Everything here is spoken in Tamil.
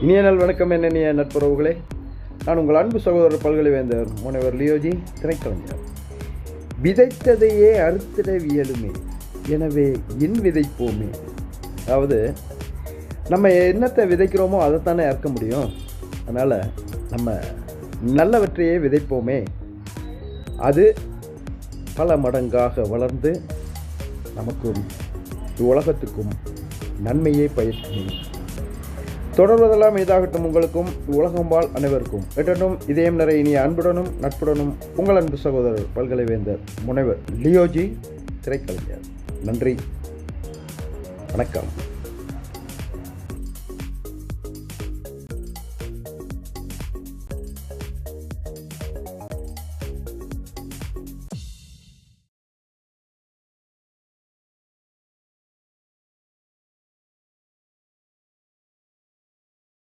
இனிய நாள் வணக்கம். என்னென்னிய நட்புறவுகளே, நான் உங்கள் அன்பு சகோதரர் பல்கலைவேந்தர் முனைவர் லியோஜி திரைக்கலைஞர். விதைத்ததையே அறுத்திட வியலுமே, எனவே என் விதைப்போமே. அதாவது நம்ம என்னத்தை விதைக்கிறோமோ அதைத்தானே அறுக்க முடியும். அதனால் நம்ம நல்லவற்றையே விதைப்போமே. அது பல மடங்காக வளர்ந்து நமக்கும் உலகத்துக்கும் நன்மையே பயக்கும். தொடர்வதெல்லாம் இதாகட்டும். உங்களுக்கும் உலகம்பால் அனைவருக்கும் எட்டட்டும் இதயம் நிறைய இனிய அன்புடனும் நட்புடனும் உங்கள் அன்பு சகோதரர் பல்கலைவேந்தர் முனைவர் லியோஜி திரைக்கலைஞர். நன்றி, வணக்கம்.